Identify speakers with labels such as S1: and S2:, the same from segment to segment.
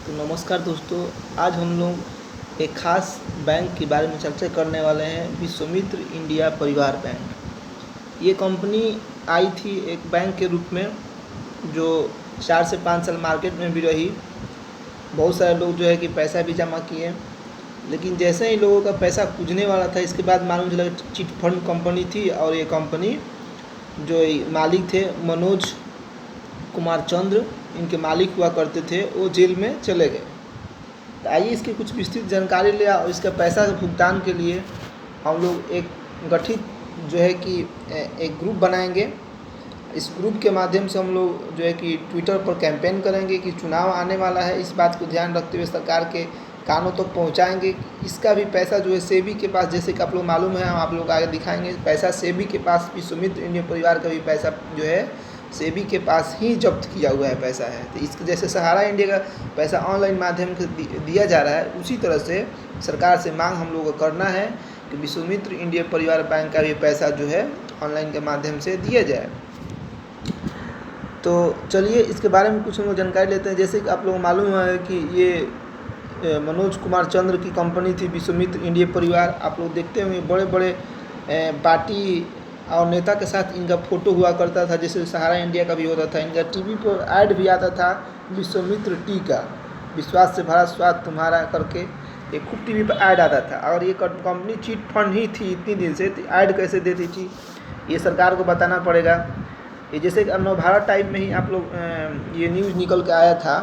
S1: तो नमस्कार दोस्तों, आज हम लोग एक ख़ास बैंक के बारे में चर्चा करने वाले हैं। विश्वामित्र इंडिया परिवार बैंक। ये कंपनी आई थी एक बैंक के रूप में, जो 4 से 5 साल मार्केट में भी रही। बहुत सारे लोग जो है कि पैसा भी जमा किए, लेकिन जैसे ही लोगों का पैसा कुंजने वाला था, इसके बाद मालूम चला कि चिट फंड कंपनी थी। और ये कंपनी जो मालिक थे मनोज कुमार चंद्र, इनके मालिक हुआ करते थे, वो जेल में चले गए। तो आइए इसकी कुछ विस्तृत जानकारी ले, और इसका पैसा भुगतान के लिए हम लोग एक गठित जो है कि एक ग्रुप बनाएंगे। इस ग्रुप के माध्यम से हम लोग जो है कि ट्विटर पर कैंपेन करेंगे कि चुनाव आने वाला है। इस बात को ध्यान रखते हुए सरकार के कानों तक पहुंचाएंगे। इसका भी पैसा जो है सेबी के पास, जैसे कि आप लोग मालूम है, हम आप लोग आगे दिखाएंगे, पैसा सेबी के पास, विश्वामित्र इंडिया परिवार का भी पैसा जो है सेबी के पास ही जब्त किया हुआ है पैसा है। तो इसके जैसे सहारा इंडिया का पैसा ऑनलाइन माध्यम से दिया जा रहा है, उसी तरह से सरकार से मांग हम लोगों को करना है कि विश्वामित्र इंडिया परिवार बैंक का भी पैसा जो है ऑनलाइन के माध्यम से दिया जाए। तो चलिए इसके बारे में कुछ हम लोग जानकारी लेते हैं। जैसे कि आप लोगों को मालूम है कि ये मनोज कुमार चंद्र की कंपनी थी विश्वामित्र इंडिया परिवार। आप लोग देखते होंगे बड़े बड़े पार्टी और नेता के साथ इनका फ़ोटो हुआ करता था, जैसे सहारा इंडिया का भी होता था। इनका टीवी पर ऐड भी आता था, विश्वामित्र टी का, विश्वास से भरा स्वाद तुम्हारा करके ये खूब टीवी पर ऐड आता था। और ये कंपनी चिट फंड ही थी इतनी दिन से, तो ऐड कैसे देती थी ये सरकार को बताना पड़ेगा। ये जैसे कि नवभारत टाइम में ही आप लोग ये न्यूज़ निकल के आया था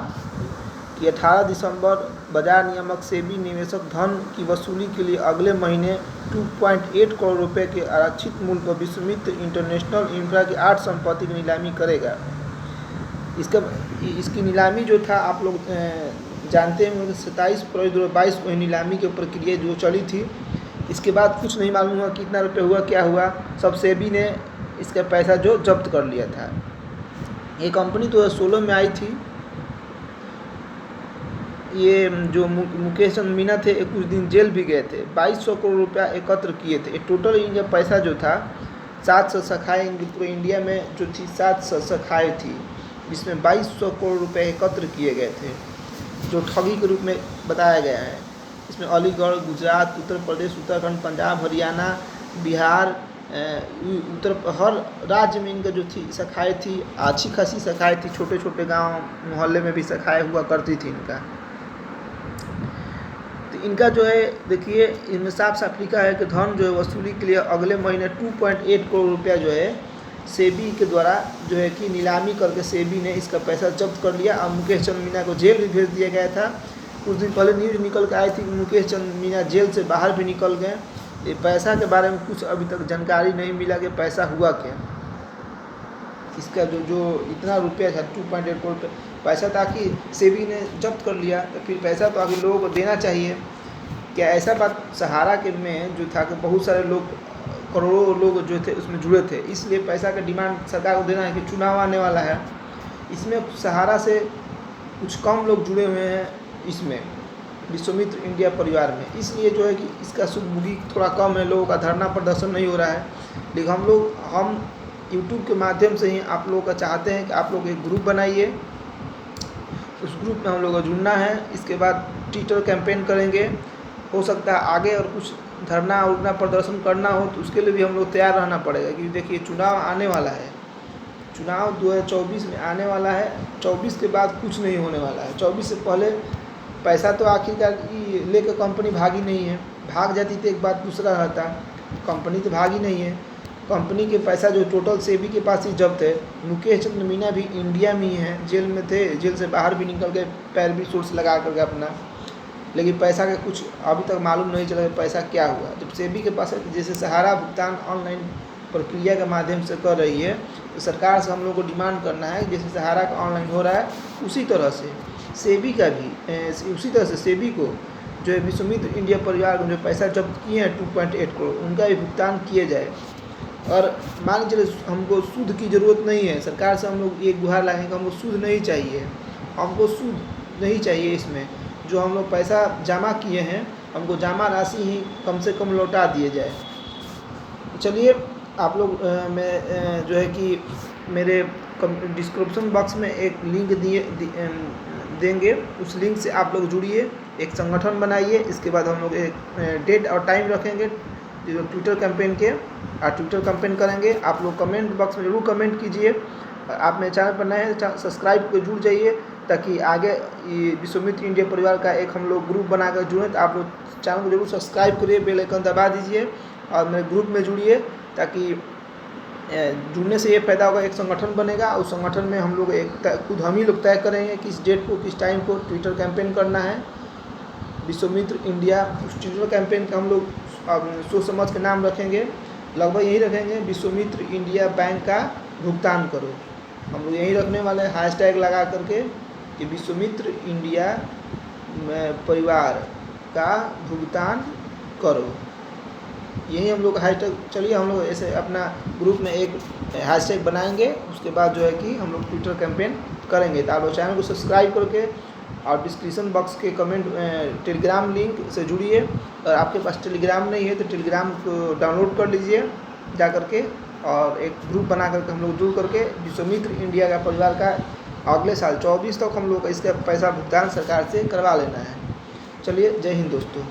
S1: कि 18 दिसंबर बाजार नियामक सेबी निवेशक धन की वसूली के लिए अगले महीने 2.8 करोड़ रुपए के आरक्षित मूल्य पर विश्वामित्र इंटरनेशनल इंफ्रा की 8 संपत्ति की नीलामी करेगा। इसकी नीलामी जो था आप लोग जानते हैं, 27 फरवरी 2022 को नीलामी की प्रक्रिया जो चली थी। इसके बाद कुछ नहीं मालूम हुआ कितना रुपये हुआ, क्या हुआ। सब सेबी ने इसका पैसा जो जब्त कर लिया था। ये कंपनी 2016 में आई थी। ये जो मुकेश चंद मीना थे, कुछ दिन जेल भी गए थे। 2200 करोड़ रुपया एकत्र किए थे। टोटल इनका पैसा जो था 700 शाखाएँ पूरे इंडिया में जो थी, 700 शाखाएँ थी, जिसमें 2200 करोड़ रुपए एकत्र किए गए थे, जो ठगी के रूप में बताया गया है। इसमें अलीगढ़, गुजरात, उत्तर प्रदेश, उत्तराखंड, पंजाब, हरियाणा, बिहार, हर राज्य में इनका जो थी शाखाएँ थी, अच्छी खासी शाखाएँ थी। छोटे छोटे गांव मोहल्ले में भी शाखाएँ हुआ करती थी इनका। तो इनका जो है देखिए, इनमें साफ साफ लिखा है कि धन जो है वसूली के लिए अगले महीने 2.8 करोड़ रुपया जो है सेबी के द्वारा जो है कि नीलामी करके सेबी ने इसका पैसा जब्त कर लिया। और मुकेश चंद मीना को जेल भी भेज दिया गया था। कुछ दिन पहले न्यूज़ निकल के आई थी कि मुकेश चंद मीना जेल से बाहर भी निकल गए। ये पैसा के बारे में कुछ अभी तक जानकारी नहीं मिला कि पैसा हुआ क्या। इसका जो इतना रुपया था 2.8 करोड़ पैसा था कि सेबी ने जब्त कर लिया, तो फिर पैसा तो आगे लोगों को देना चाहिए। क्या ऐसा बात सहारा के में जो था कि बहुत सारे लोग, करोड़ों लोग जो थे उसमें जुड़े थे, इसलिए पैसा का डिमांड सरकार को देना है कि चुनाव आने वाला है। इसमें सहारा से कुछ कम लोग जुड़े हुए हैं इसमें विश्वामित्र इंडिया परिवार में, इसलिए जो है कि इसका सुगबुगी थोड़ा कम है, लोगों का धरना प्रदर्शन नहीं हो रहा है। लेकिन हम यूट्यूब के माध्यम से ही आप लोगों का चाहते हैं कि आप लोग एक ग्रुप बनाइए, उस ग्रुप में हम लोगों को जुड़ना है। इसके बाद ट्विटर कैंपेन करेंगे। हो सकता है आगे और कुछ धरना उड़ना प्रदर्शन करना हो, तो उसके लिए भी हम लोग तैयार रहना पड़ेगा, क्योंकि देखिए चुनाव आने वाला है। चुनाव 2024 में आने वाला है। 24 के बाद कुछ नहीं होने वाला है। 24 से पहले पैसा तो आखिरकार लेकर कंपनी भागी नहीं है। भाग जाती तो एक बात दूसरा रहता, कंपनी तो भागी नहीं है। कंपनी के पैसा जो टोटल सेबी के पास ही जब्त है। मुकेश चंद मीना भी इंडिया में ही है, जेल में थे, जेल से बाहर भी निकल के पैरवी सोर्स लगा करके अपना, लेकिन पैसा का कुछ अभी तक मालूम नहीं चला कि पैसा क्या हुआ। जब सेबी के पास है, जैसे सहारा भुगतान ऑनलाइन प्रक्रिया के माध्यम से कर रही है, तो सरकार से हम लोग को डिमांड करना है जैसे सहारा का ऑनलाइन हो रहा है, उसी तरह से सेबी का भी, उसी तरह से सेबी को जो है विश्वामित्र इंडिया परिवार को जो पैसा जब्त किए हैं 2.8 करोड़, उनका भी भुगतान किया जाए। और मान के चलिए हमको सूद की ज़रूरत नहीं है। सरकार से हम लोग एक गुहार लाएंगे, हमको सूद नहीं चाहिए, हमको सूद नहीं चाहिए। इसमें जो हम लोग पैसा जमा किए हैं, हमको जमा राशि ही कम से कम लौटा दिए जाए। चलिए आप लोग जो है कि मेरे डिस्क्रिप्शन बॉक्स में एक लिंक देंगे, उस लिंक से आप लोग जुड़िए, एक संगठन बनाइए। इसके बाद हम लोग एक डेट और टाइम रखेंगे ट्विटर कैंपेन के, और ट्विटर कैंपेन करेंगे। आप लोग कमेंट बॉक्स में ज़रूर कमेंट कीजिए। आप मेरे चैनल पर नए हैं, सब्सक्राइब कर जुड़ जाइए, ताकि आगे ये विश्वामित्र इंडिया परिवार का एक हम लोग ग्रुप बनाकर जुड़ें। तो आप लोग चैनल को जरूर सब्सक्राइब करिए, बेल आइकन दबा दीजिए और मेरे ग्रुप में जुड़िए, ताकि जुड़ने से ये फ़ायदा होगा, एक संगठन बनेगा। उस संगठन में हम लोग खुद हम ही लोग तय करेंगे किस डेट को, किस टाइम को ट्विटर कैंपेन करना है। विश्वामित्र इंडिया उस ट्विटर कैंपेन का हम लोग सोच समझ के नाम रखेंगे, लगभग यही रखेंगे, विश्वामित्र इंडिया बैंक का भुगतान करो। हम लोग यही रखने वाले हैं, हैशटैग लगा करके कि विश्वामित्र इंडिया परिवार का भुगतान करो, यही हम लोग हैशटैग। चलिए हम लोग ऐसे अपना ग्रुप में एक हैशटैग बनाएंगे, उसके बाद जो है कि हम लोग ट्विटर कैंपेन करेंगे। तो आप लोग चैनल को सब्सक्राइब करके और डिस्क्रिप्शन बॉक्स के कमेंट टेलीग्राम लिंक से जुड़िए। और आपके पास टेलीग्राम नहीं है तो टेलीग्राम को डाउनलोड कर लीजिए जा करके, और एक ग्रुप बना करके हम लोग जुड़ करके विश्वामित्र इंडिया का परिवार का अगले साल 24 तक हम लोग इसका पैसा भुगतान सरकार से करवा लेना है। चलिए, जय हिंद दोस्तों।